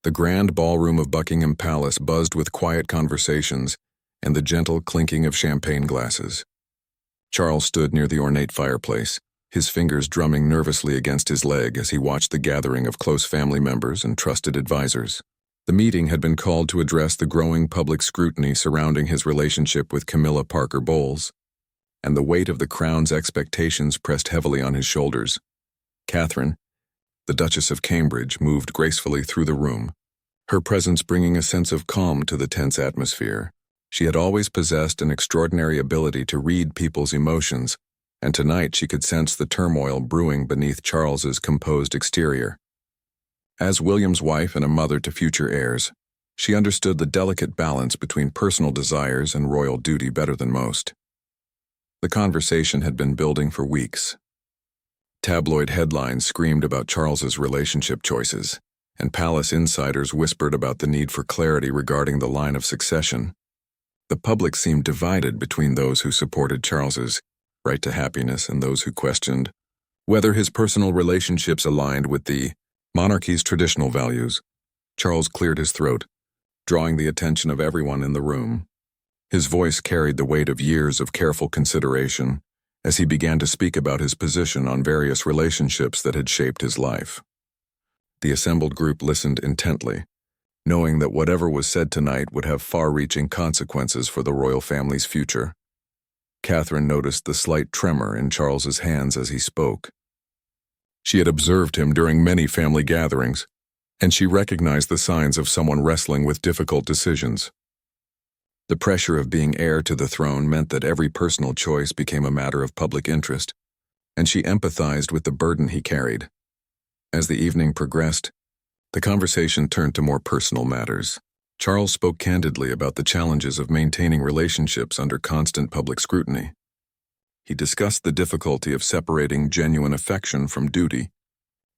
The grand ballroom of Buckingham Palace buzzed with quiet conversations and the gentle clinking of champagne glasses. Charles stood near the ornate fireplace, his fingers drumming nervously against his leg as he watched the gathering of close family members and trusted advisors. The meeting had been called to address the growing public scrutiny surrounding his relationship with Camilla Parker Bowles, and the weight of the crown's expectations pressed heavily on his shoulders. Catherine, the Duchess of Cambridge, moved gracefully through the room, her presence bringing a sense of calm to the tense atmosphere. She had always possessed an extraordinary ability to read people's emotions, and tonight she could sense the turmoil brewing beneath Charles's composed exterior. As William's wife and a mother to future heirs, she understood the delicate balance between personal desires and royal duty better than most. The conversation had been building for weeks. Tabloid headlines screamed about Charles's relationship choices, and palace insiders whispered about the need for clarity regarding the line of succession. The public seemed divided between those who supported Charles's right to happiness and those who questioned whether his personal relationships aligned with the monarchy's traditional values. Charles cleared his throat, drawing the attention of everyone in the room. His voice carried the weight of years of careful consideration as he began to speak about his position on various relationships that had shaped his life. The assembled group listened intently, knowing that whatever was said tonight would have far-reaching consequences for the royal family's future. Catherine noticed the slight tremor in Charles's hands as he spoke. She had observed him during many family gatherings, and she recognized the signs of someone wrestling with difficult decisions. The pressure of being heir to the throne meant that every personal choice became a matter of public interest, and she empathized with the burden he carried. As the evening progressed, the conversation turned to more personal matters. Charles spoke candidly about the challenges of maintaining relationships under constant public scrutiny. He discussed the difficulty of separating genuine affection from duty,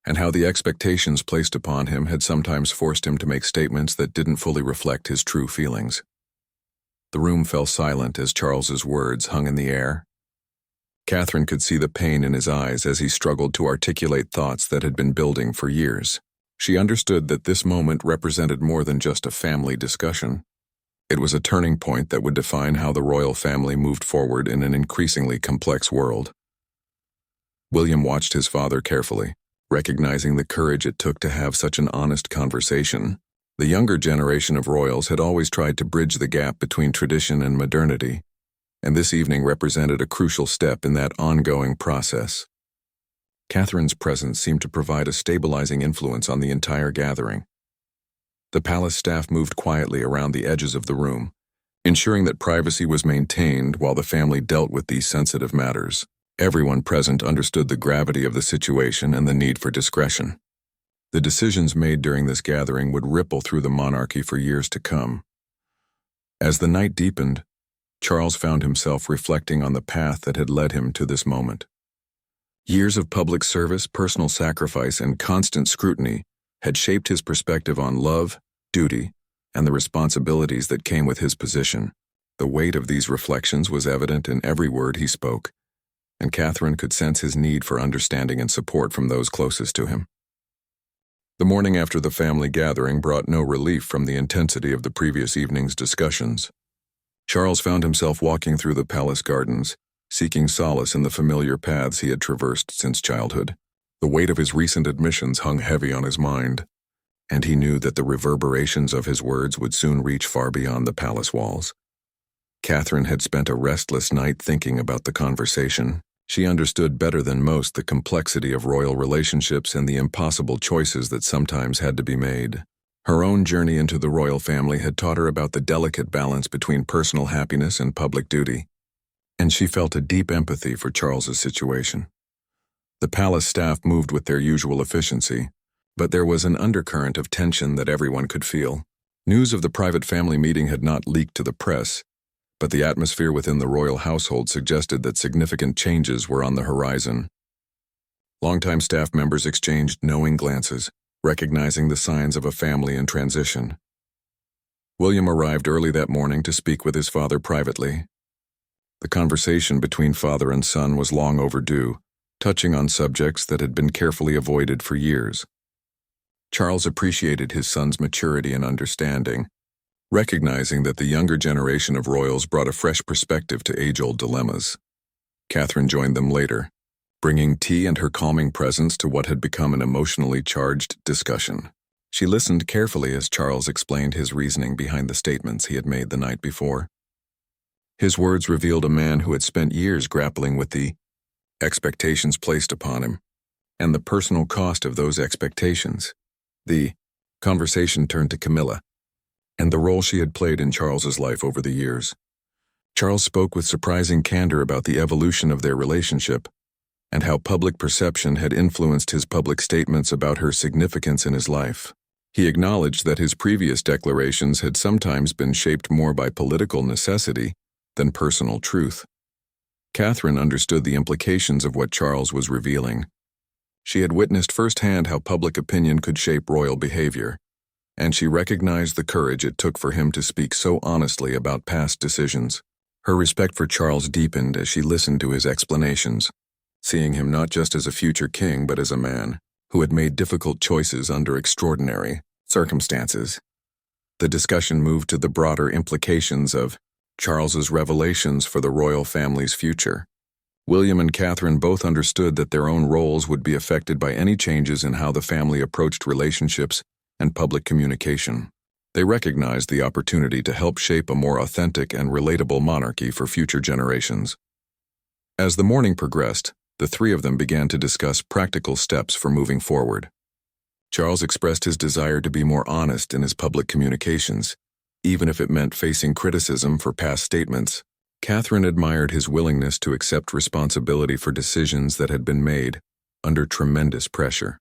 and how the expectations placed upon him had sometimes forced him to make statements that didn't fully reflect his true feelings. The room fell silent as Charles's words hung in the air. Catherine could see the pain in his eyes as he struggled to articulate thoughts that had been building for years. She understood that this moment represented more than just a family discussion. It was a turning point that would define how the royal family moved forward in an increasingly complex world. William watched his father carefully, recognizing the courage it took to have such an honest conversation. The younger generation of royals had always tried to bridge the gap between tradition and modernity, and this evening represented a crucial step in that ongoing process. Catherine's presence seemed to provide a stabilizing influence on the entire gathering. The palace staff moved quietly around the edges of the room, ensuring that privacy was maintained while the family dealt with these sensitive matters. Everyone present understood the gravity of the situation and the need for discretion. The decisions made during this gathering would ripple through the monarchy for years to come. As the night deepened, Charles found himself reflecting on the path that had led him to this moment. Years of public service, personal sacrifice, and constant scrutiny had shaped his perspective on love, duty, and the responsibilities that came with his position. The weight of these reflections was evident in every word he spoke, and Catherine could sense his need for understanding and support from those closest to him. The morning after the family gathering brought no relief from the intensity of the previous evening's discussions. Charles found himself walking through the palace gardens, seeking solace in the familiar paths he had traversed since childhood. The weight of his recent admissions hung heavy on his mind, and he knew that the reverberations of his words would soon reach far beyond the palace walls. Catherine had spent a restless night thinking about the conversation. She understood better than most the complexity of royal relationships and the impossible choices that sometimes had to be made. Her own journey into the royal family had taught her about the delicate balance between personal happiness and public duty, and she felt a deep empathy for Charles's situation. The palace staff moved with their usual efficiency, but there was an undercurrent of tension that everyone could feel. News of the private family meeting had not leaked to the press, but the atmosphere within the royal household suggested that significant changes were on the horizon. Longtime staff members exchanged knowing glances, recognizing the signs of a family in transition. William arrived early that morning to speak with his father privately. The conversation between father and son was long overdue, touching on subjects that had been carefully avoided for years. Charles appreciated his son's maturity and understanding, recognizing that the younger generation of royals brought a fresh perspective to age-old dilemmas. Catherine joined them later, bringing tea and her calming presence to what had become an emotionally charged discussion. She listened carefully as Charles explained his reasoning behind the statements he had made the night before. His words revealed a man who had spent years grappling with the expectations placed upon him and the personal cost of those expectations. The conversation turned to Camilla and the role she had played in Charles's life over the years. Charles spoke with surprising candor about the evolution of their relationship and how public perception had influenced his public statements about her significance in his life. He acknowledged that his previous declarations had sometimes been shaped more by political necessity than personal truth. Catherine understood the implications of what Charles was revealing. She had witnessed firsthand how public opinion could shape royal behavior, and she recognized the courage it took for him to speak so honestly about past decisions. Her respect for Charles deepened as she listened to his explanations, seeing him not just as a future king but as a man who had made difficult choices under extraordinary circumstances. The discussion moved to the broader implications of Charles's revelations for the royal family's future. William and Catherine both understood that their own roles would be affected by any changes in how the family approached relationships and public communication. They recognized the opportunity to help shape a more authentic and relatable monarchy for future generations. As the morning progressed, the three of them began to discuss practical steps for moving forward. Charles expressed his desire to be more honest in his public communications, even if it meant facing criticism for past statements. Catherine admired his willingness to accept responsibility for decisions that had been made under tremendous pressure.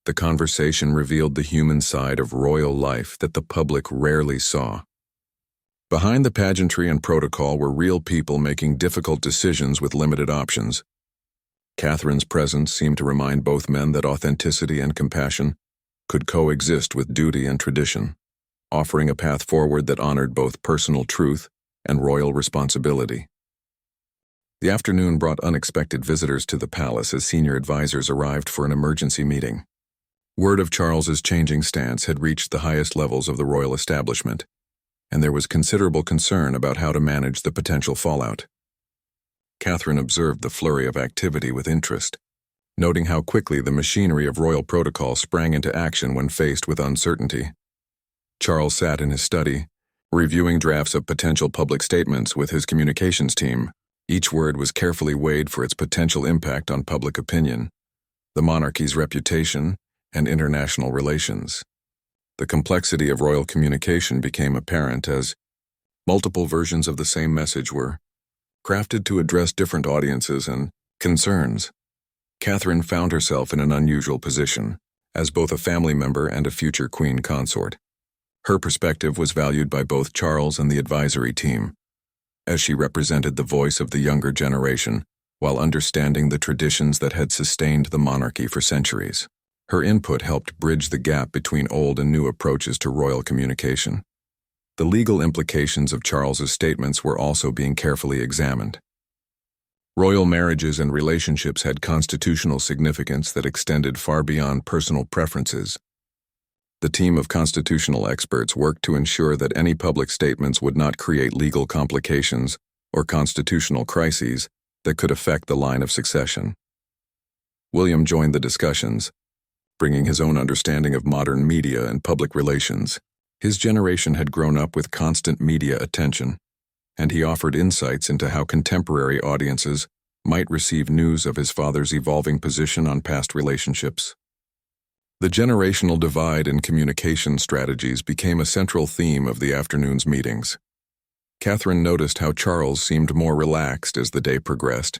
The conversation revealed the human side of royal life that the public rarely saw. Behind the pageantry and protocol were real people making difficult decisions with limited options. Catherine's presence seemed to remind both men that authenticity and compassion could coexist with duty and tradition, offering a path forward that honored both personal truth and royal responsibility. The afternoon brought unexpected visitors to the palace as senior advisors arrived for an emergency meeting. Word of Charles's changing stance had reached the highest levels of the royal establishment, and there was considerable concern about how to manage the potential fallout. Catherine observed the flurry of activity with interest, noting how quickly the machinery of royal protocol sprang into action when faced with uncertainty. Charles sat in his study, reviewing drafts of potential public statements with his communications team. Each word was carefully weighed for its potential impact on public opinion, the monarchy's reputation, and international relations. The complexity of royal communication became apparent as multiple versions of the same message were crafted to address different audiences and concerns. Catherine found herself in an unusual position, as both a family member and a future queen consort. Her perspective was valued by both Charles and the advisory team, as she represented the voice of the younger generation while understanding the traditions that had sustained the monarchy for centuries. Her input helped bridge the gap between old and new approaches to royal communication. The legal implications of Charles's statements were also being carefully examined. Royal marriages and relationships had constitutional significance that extended far beyond personal preferences. The team of constitutional experts worked to ensure that any public statements would not create legal complications or constitutional crises that could affect the line of succession. William joined the discussions, bringing his own understanding of modern media and public relations. His generation had grown up with constant media attention, and he offered insights into how contemporary audiences might receive news of his father's evolving position on past relationships. The generational divide in communication strategies became a central theme of the afternoon's meetings. Catherine noticed how Charles seemed more relaxed as the day progressed,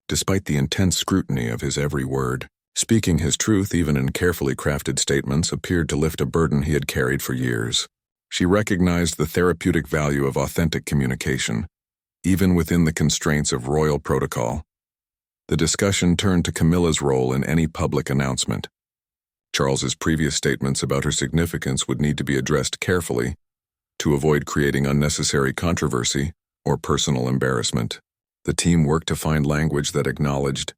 despite the intense scrutiny of his every word. Speaking his truth even in carefully crafted statements appeared to lift a burden he had carried for years. She recognized the therapeutic value of authentic communication, even within the constraints of royal protocol. The discussion turned to Camilla's role in any public announcement. Charles's previous statements about her significance would need to be addressed carefully to avoid creating unnecessary controversy or personal embarrassment. The team worked to find language that acknowledged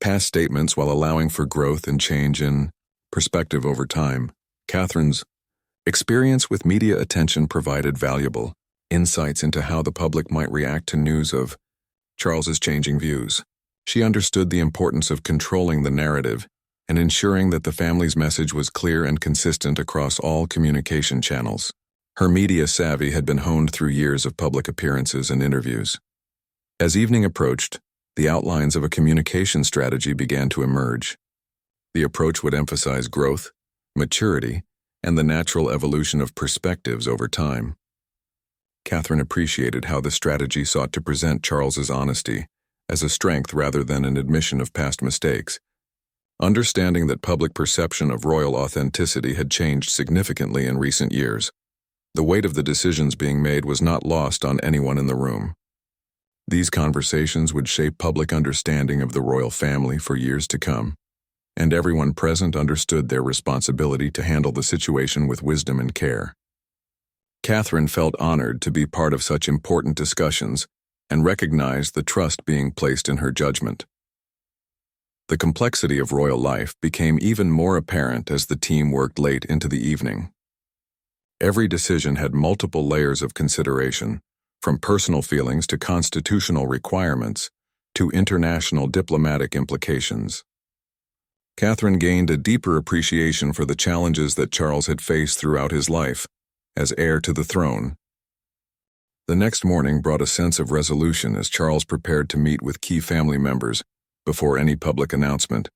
past statements while allowing for growth and change in perspective over time. Catherine's experience with media attention provided valuable insights into how the public might react to news of Charles's changing views. She understood the importance of controlling the narrative and ensuring that the family's message was clear and consistent across all communication channels. Her media savvy had been honed through years of public appearances and interviews. As evening approached, the outlines of a communication strategy began to emerge. The approach would emphasize growth, maturity, and the natural evolution of perspectives over time. Catherine appreciated how the strategy sought to present Charles's honesty as a strength rather than an admission of past mistakes. Understanding that public perception of royal authenticity had changed significantly in recent years, the weight of the decisions being made was not lost on anyone in the room. These conversations would shape public understanding of the royal family for years to come, and everyone present understood their responsibility to handle the situation with wisdom and care. Catherine felt honored to be part of such important discussions and recognized the trust being placed in her judgment. The complexity of royal life became even more apparent as the team worked late into the evening. Every decision had multiple layers of consideration, from personal feelings to constitutional requirements to international diplomatic implications. Catherine gained a deeper appreciation for the challenges that Charles had faced throughout his life as heir to the throne. The next morning brought a sense of resolution as Charles prepared to meet with key family members before any public announcement.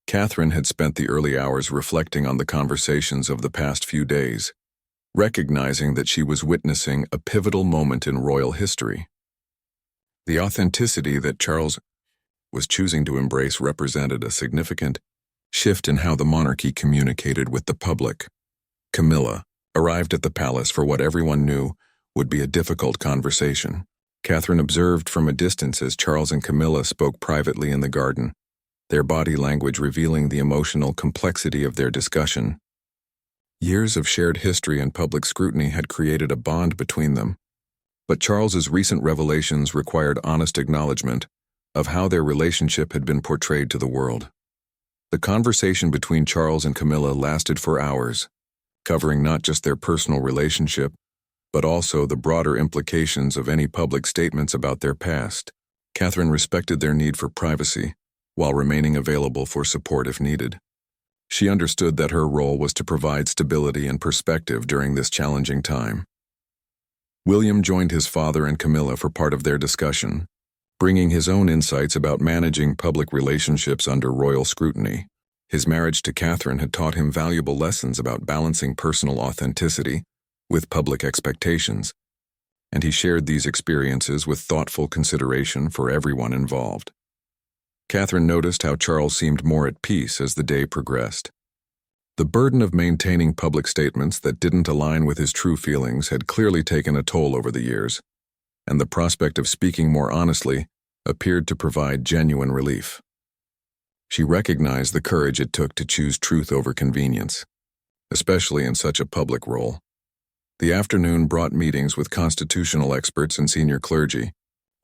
Catherine had spent the early hours reflecting on the conversations of the past few days, recognizing that she was witnessing a pivotal moment in royal history. The authenticity that Charles was choosing to embrace represented a significant shift in how the monarchy communicated with the public. Camilla arrived at the palace for what everyone knew would be a difficult conversation. Catherine observed from a distance as Charles and Camilla spoke privately in the garden, their body language revealing the emotional complexity of their discussion. Years of shared history and public scrutiny had created a bond between them, but Charles's recent revelations required honest acknowledgement of how their relationship had been portrayed to the world. The conversation between Charles and Camilla lasted for hours, covering not just their personal relationship, but also the broader implications of any public statements about their past. Catherine respected their need for privacy, while remaining available for support if needed. She understood that her role was to provide stability and perspective during this challenging time. William joined his father and Camilla for part of their discussion, bringing his own insights about managing public relationships under royal scrutiny. His marriage to Catherine had taught him valuable lessons about balancing personal authenticity with public expectations, and he shared these experiences with thoughtful consideration for everyone involved. Catherine noticed how Charles seemed more at peace as the day progressed. The burden of maintaining public statements that didn't align with his true feelings had clearly taken a toll over the years, and the prospect of speaking more honestly appeared to provide genuine relief. She recognized the courage it took to choose truth over convenience, especially in such a public role. The afternoon brought meetings with constitutional experts and senior clergy,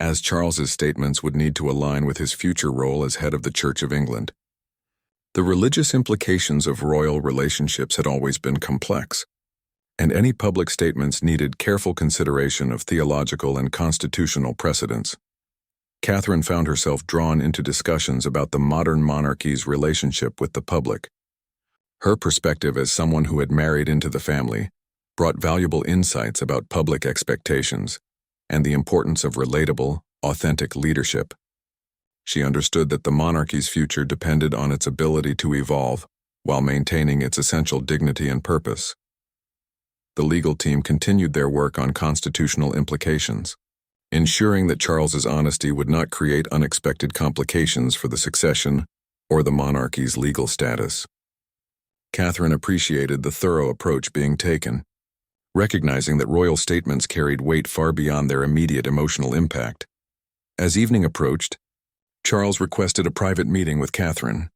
as Charles's statements would need to align with his future role as head of the Church of England. The religious implications of royal relationships had always been complex, and any public statements needed careful consideration of theological and constitutional precedents. Catherine found herself drawn into discussions about the modern monarchy's relationship with the public. Her perspective as someone who had married into the family brought valuable insights about public expectations and the importance of relatable, authentic leadership. She understood that the monarchy's future depended on its ability to evolve while maintaining its essential dignity and purpose. The legal team continued their work on constitutional implications, ensuring that Charles's honesty would not create unexpected complications for the succession or the monarchy's legal status. Catherine appreciated the thorough approach being taken, recognizing that royal statements carried weight far beyond their immediate emotional impact. As evening approached, Charles requested a private meeting with Catherine.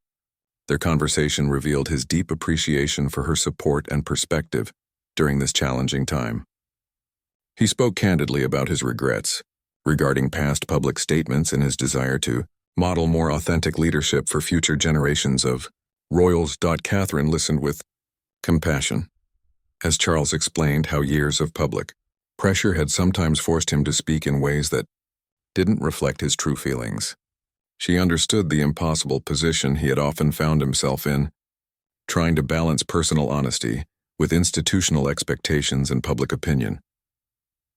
Their conversation revealed his deep appreciation for her support and perspective during this challenging time. He spoke candidly about his regrets regarding past public statements and his desire to model more authentic leadership for future generations of Royals. Catherine listened with compassion, as Charles explained how years of public pressure had sometimes forced him to speak in ways that didn't reflect his true feelings. She understood the impossible position he had often found himself in, trying to balance personal honesty with institutional expectations and public opinion.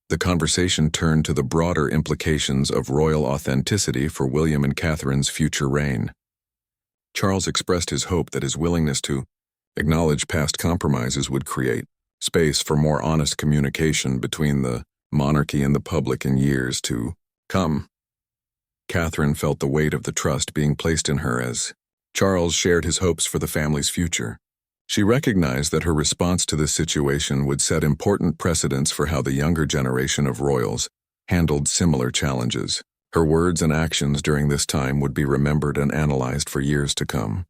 The conversation turned to the broader implications of royal authenticity for William and Catherine's future reign. Charles expressed his hope that his willingness to acknowledge past compromises would create space for more honest communication between the monarchy and the public in years to come. Catherine felt the weight of the trust being placed in her as Charles shared his hopes for the family's future. She recognized that her response to this situation would set important precedents for how the younger generation of royals handled similar challenges. Her words and actions during this time would be remembered and analyzed for years to come.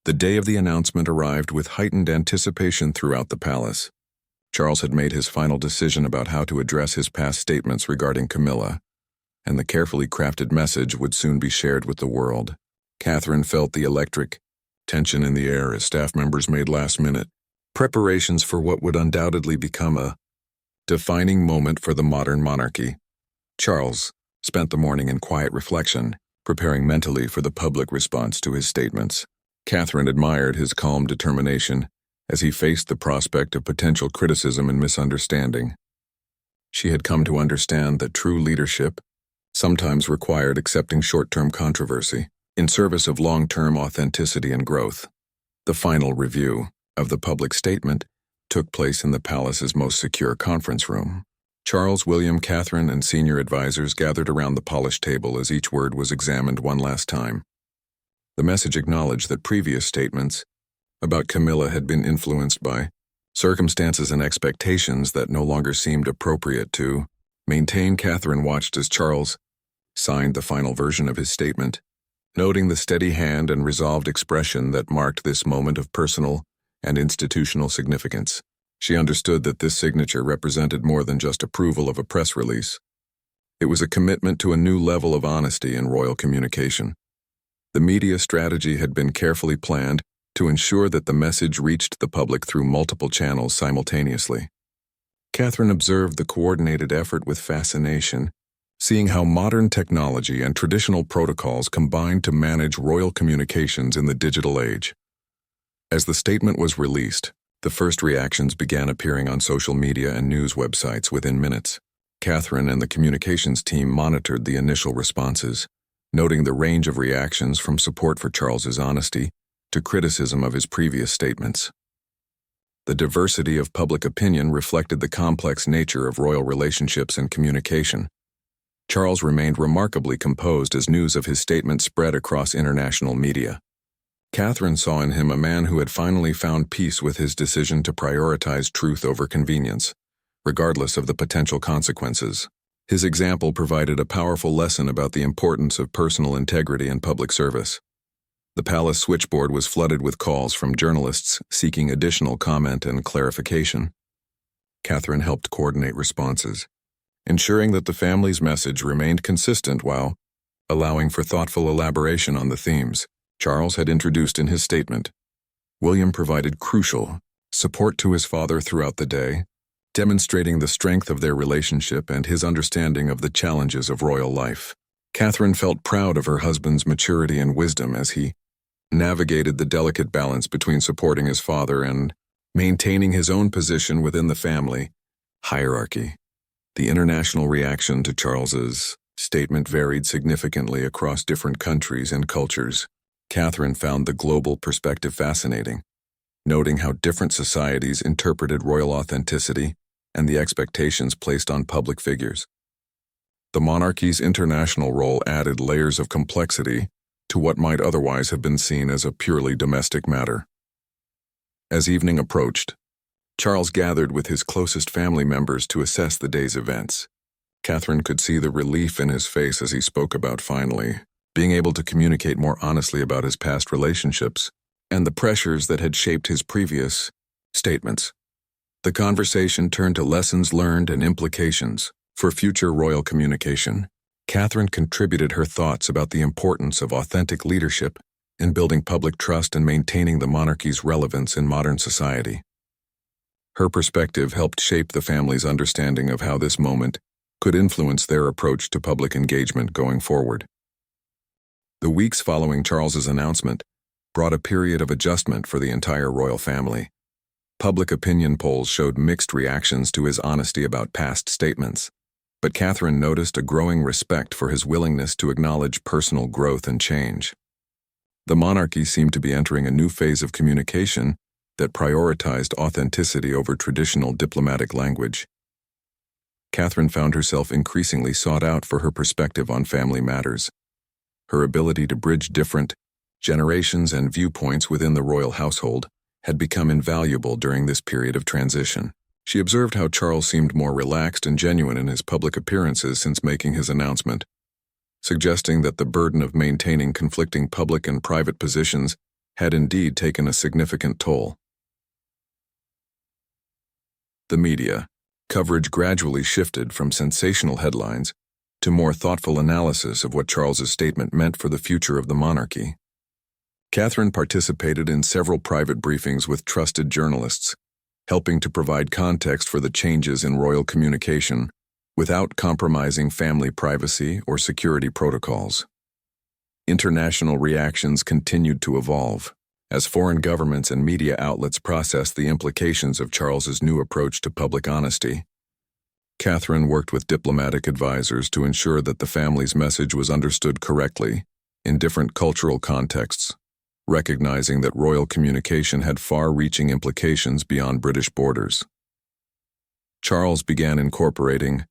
The day of the announcement arrived with heightened anticipation throughout the palace. Charles had made his final decision about how to address his past statements regarding Camilla, and the carefully crafted message would soon be shared with the world. Catherine felt the electric tension in the air as staff members made last-minute preparations for what would undoubtedly become a defining moment for the modern monarchy. Charles spent the morning in quiet reflection, preparing mentally for the public response to his statements. Catherine admired his calm determination as he faced the prospect of potential criticism and misunderstanding. She had come to understand that true leadership sometimes required accepting short-term controversy in service of long-term authenticity and growth. The final review of the public statement took place in the palace's most secure conference room. Charles, William, Catherine, and senior advisors gathered around the polished table as each word was examined one last time. The message acknowledged that previous statements about Camilla had been influenced by circumstances and expectations that no longer seemed appropriate to maintain. Catherine watched as Charles signed the final version of his statement, noting the steady hand and resolved expression that marked this moment of personal and institutional significance. She understood that this signature represented more than just approval of a press release. It was a commitment to a new level of honesty in royal communication. The media strategy had been carefully planned to ensure that the message reached the public through multiple channels simultaneously. Catherine observed the coordinated effort with fascination, seeing how modern technology and traditional protocols combined to manage royal communications in the digital age. As the statement was released, the first reactions began appearing on social media and news websites within minutes. Catherine and the communications team monitored the initial responses, noting the range of reactions from support for Charles's honesty to criticism of his previous statements. The diversity of public opinion reflected the complex nature of royal relationships and communication. Charles remained remarkably composed as news of his statement spread across international media. Catherine saw in him a man who had finally found peace with his decision to prioritize truth over convenience, regardless of the potential consequences. His example provided a powerful lesson about the importance of personal integrity and public service. The palace switchboard was flooded with calls from journalists seeking additional comment and clarification. Catherine helped coordinate responses, ensuring that the family's message remained consistent while allowing for thoughtful elaboration on the themes Charles had introduced in his statement. William provided crucial support to his father throughout the day, demonstrating the strength of their relationship and his understanding of the challenges of royal life. Catherine felt proud of her husband's maturity and wisdom as he navigated the delicate balance between supporting his father and maintaining his own position within the family hierarchy. The international reaction to Charles's statement varied significantly across different countries and cultures. Catherine found the global perspective fascinating, noting how different societies interpreted royal authenticity and the expectations placed on public figures. The monarchy's international role added layers of complexity to what might otherwise have been seen as a purely domestic matter. As evening approached, Charles gathered with his closest family members to assess the day's events. Catherine could see the relief in his face as he spoke about finally being able to communicate more honestly about his past relationships and the pressures that had shaped his previous statements. The conversation turned to lessons learned and implications for future royal communication. Catherine contributed her thoughts about the importance of authentic leadership in building public trust and maintaining the monarchy's relevance in modern society. Her perspective helped shape the family's understanding of how this moment could influence their approach to public engagement going forward. The weeks following Charles's announcement brought a period of adjustment for the entire royal family. Public opinion polls showed mixed reactions to his honesty about past statements, but Catherine noticed a growing respect for his willingness to acknowledge personal growth and change. The monarchy seemed to be entering a new phase of communication that prioritized authenticity over traditional diplomatic language. Catherine found herself increasingly sought out for her perspective on family matters. Her ability to bridge different generations and viewpoints within the royal household had become invaluable during this period of transition. She observed how Charles seemed more relaxed and genuine in his public appearances since making his announcement, suggesting that the burden of maintaining conflicting public and private positions had indeed taken a significant toll. The media coverage gradually shifted from sensational headlines to more thoughtful analysis of what Charles's statement meant for the future of the monarchy. Catherine participated in several private briefings with trusted journalists, helping to provide context for the changes in royal communication without compromising family privacy or security protocols. International reactions continued to evolve as foreign governments and media outlets processed the implications of Charles's new approach to public honesty. Catherine worked with diplomatic advisors to ensure that the family's message was understood correctly in different cultural contexts, recognizing that royal communication had far-reaching implications beyond British borders. Charles began incorporating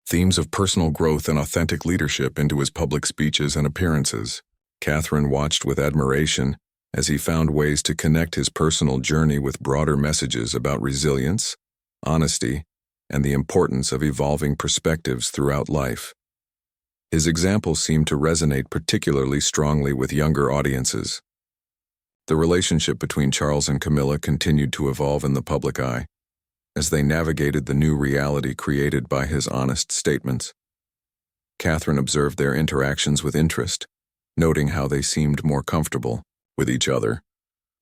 themes of personal growth and authentic leadership into his public speeches and appearances. Catherine watched with admiration as he found ways to connect his personal journey with broader messages about resilience, honesty, and the importance of evolving perspectives throughout life. His example seemed to resonate particularly strongly with younger audiences. The relationship between Charles and Camilla continued to evolve in the public eye as they navigated the new reality created by his honest statements. Catherine observed their interactions with interest, noting how they seemed more comfortable with each other.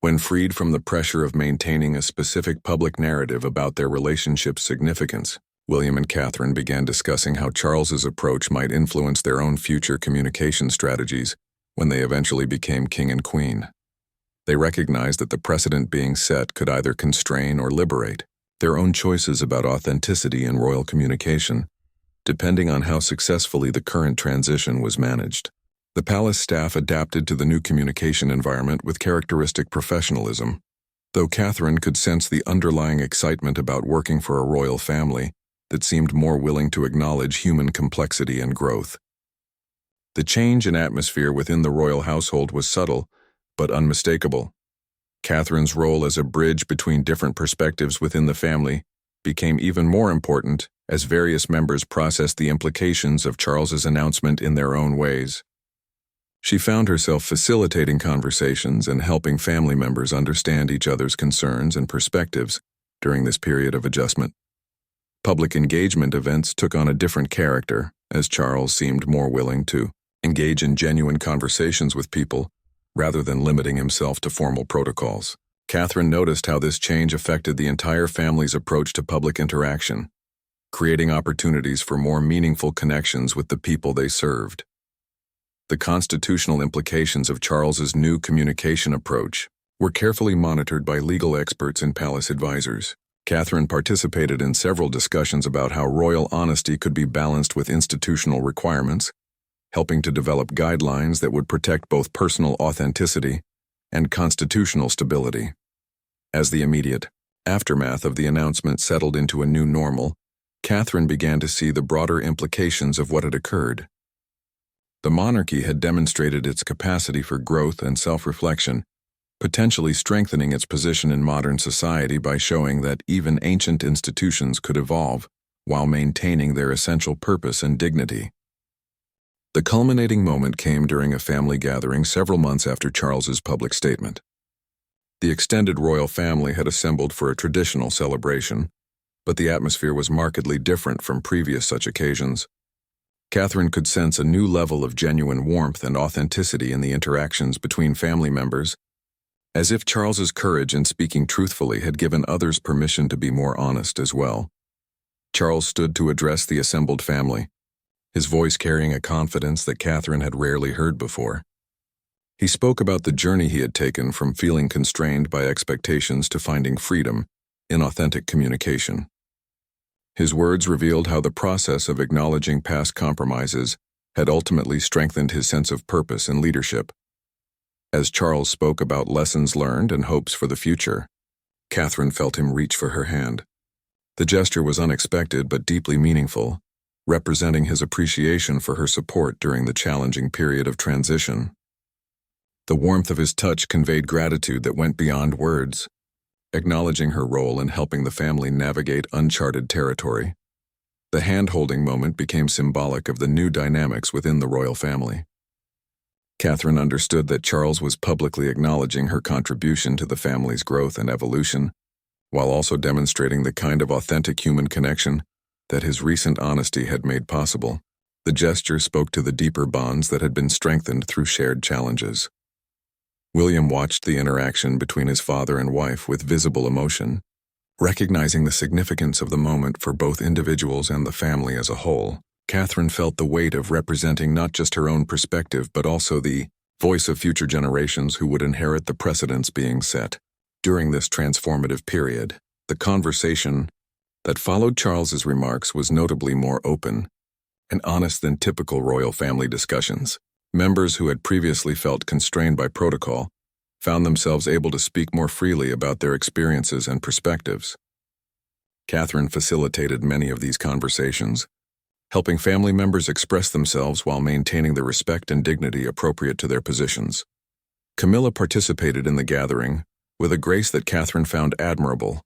When freed from the pressure of maintaining a specific public narrative about their relationship's significance, William and Catherine began discussing how Charles's approach might influence their own future communication strategies when they eventually became king and queen. They recognized that the precedent being set could either constrain or liberate their own choices about authenticity in royal communication, depending on how successfully the current transition was managed. The palace staff adapted to the new communication environment with characteristic professionalism, though Catherine could sense the underlying excitement about working for a royal family that seemed more willing to acknowledge human complexity and growth. The change in atmosphere within the royal household was subtle, but unmistakable. Catherine's role as a bridge between different perspectives within the family became even more important as various members processed the implications of Charles's announcement in their own ways. She found herself facilitating conversations and helping family members understand each other's concerns and perspectives during this period of adjustment. Public engagement events took on a different character as Charles seemed more willing to engage in genuine conversations with people rather than limiting himself to formal protocols. Catherine noticed how this change affected the entire family's approach to public interaction, creating opportunities for more meaningful connections with the people they served. The constitutional implications of Charles's new communication approach were carefully monitored by legal experts and palace advisors. Catherine participated in several discussions about how royal honesty could be balanced with institutional requirements, helping to develop guidelines that would protect both personal authenticity and constitutional stability. As the immediate aftermath of the announcement settled into a new normal, Catherine began to see the broader implications of what had occurred. The monarchy had demonstrated its capacity for growth and self-reflection, potentially strengthening its position in modern society by showing that even ancient institutions could evolve while maintaining their essential purpose and dignity. The culminating moment came during a family gathering several months after Charles's public statement. The extended royal family had assembled for a traditional celebration, but the atmosphere was markedly different from previous such occasions. Catherine could sense a new level of genuine warmth and authenticity in the interactions between family members, as if Charles's courage in speaking truthfully had given others permission to be more honest as well. Charles stood to address the assembled family, his voice carrying a confidence that Catherine had rarely heard before. He spoke about the journey he had taken from feeling constrained by expectations to finding freedom in authentic communication. His words revealed how the process of acknowledging past compromises had ultimately strengthened his sense of purpose and leadership. As Charles spoke about lessons learned and hopes for the future, Catherine felt him reach for her hand. The gesture was unexpected but deeply meaningful, representing his appreciation for her support during the challenging period of transition. The warmth of his touch conveyed gratitude that went beyond words, acknowledging her role in helping the family navigate uncharted territory. The hand-holding moment became symbolic of the new dynamics within the royal family. Catherine understood that Charles was publicly acknowledging her contribution to the family's growth and evolution, while also demonstrating the kind of authentic human connection that his recent honesty had made possible. The gesture spoke to the deeper bonds that had been strengthened through shared challenges. William watched the interaction between his father and wife with visible emotion, recognizing the significance of the moment for both individuals and the family as a whole. Catherine felt the weight of representing not just her own perspective but also the voice of future generations who would inherit the precedents being set. During this transformative period, the conversation that followed Charles's remarks was notably more open and honest than typical royal family discussions. Members who had previously felt constrained by protocol found themselves able to speak more freely about their experiences and perspectives. Catherine facilitated many of these conversations, helping family members express themselves while maintaining the respect and dignity appropriate to their positions. Camilla participated in the gathering with a grace that Catherine found admirable,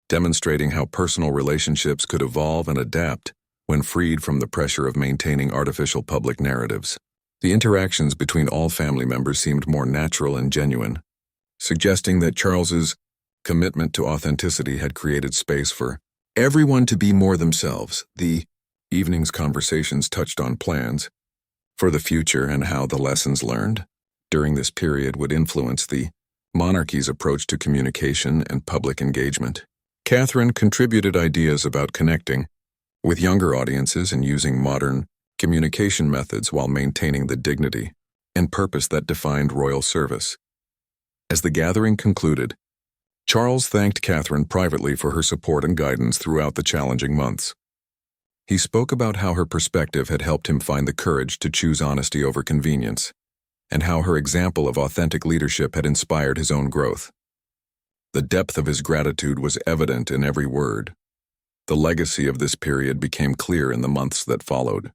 demonstrating how personal relationships could evolve and adapt when freed from the pressure of maintaining artificial public narratives. The interactions between all family members seemed more natural and genuine, suggesting that Charles's commitment to authenticity had created space for everyone to be more themselves. The evening's conversations touched on plans for the future and how the lessons learned during this period would influence the monarchy's approach to communication and public engagement. Catherine contributed ideas about connecting with younger audiences and using modern communication methods while maintaining the dignity and purpose that defined royal service. As the gathering concluded, Charles thanked Catherine privately for her support and guidance throughout the challenging months. He spoke about how her perspective had helped him find the courage to choose honesty over convenience, and how her example of authentic leadership had inspired his own growth. The depth of his gratitude was evident in every word. The legacy of this period became clear in the months that followed.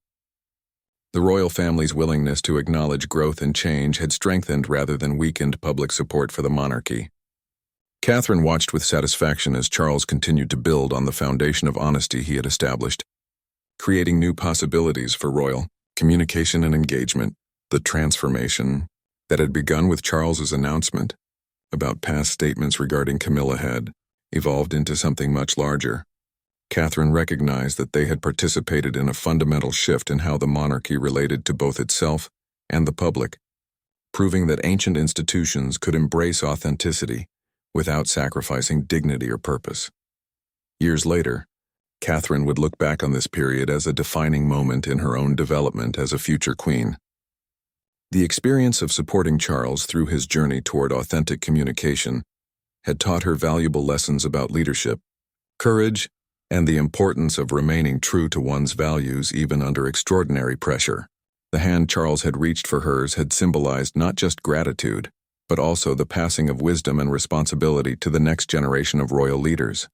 The royal family's willingness to acknowledge growth and change had strengthened rather than weakened public support for the monarchy. Catherine watched with satisfaction as Charles continued to build on the foundation of honesty he had established, creating new possibilities for royal communication and engagement. The transformation that had begun with Charles's announcement about past statements regarding Camilla had evolved into something much larger. Catherine recognized that they had participated in a fundamental shift in how the monarchy related to both itself and the public, proving that ancient institutions could embrace authenticity without sacrificing dignity or purpose. Years later, Catherine would look back on this period as a defining moment in her own development as a future queen. The experience of supporting Charles through his journey toward authentic communication had taught her valuable lessons about leadership, courage, and the importance of remaining true to one's values even under extraordinary pressure. The hand Charles had reached for hers had symbolized not just gratitude, but also the passing of wisdom and responsibility to the next generation of royal leaders.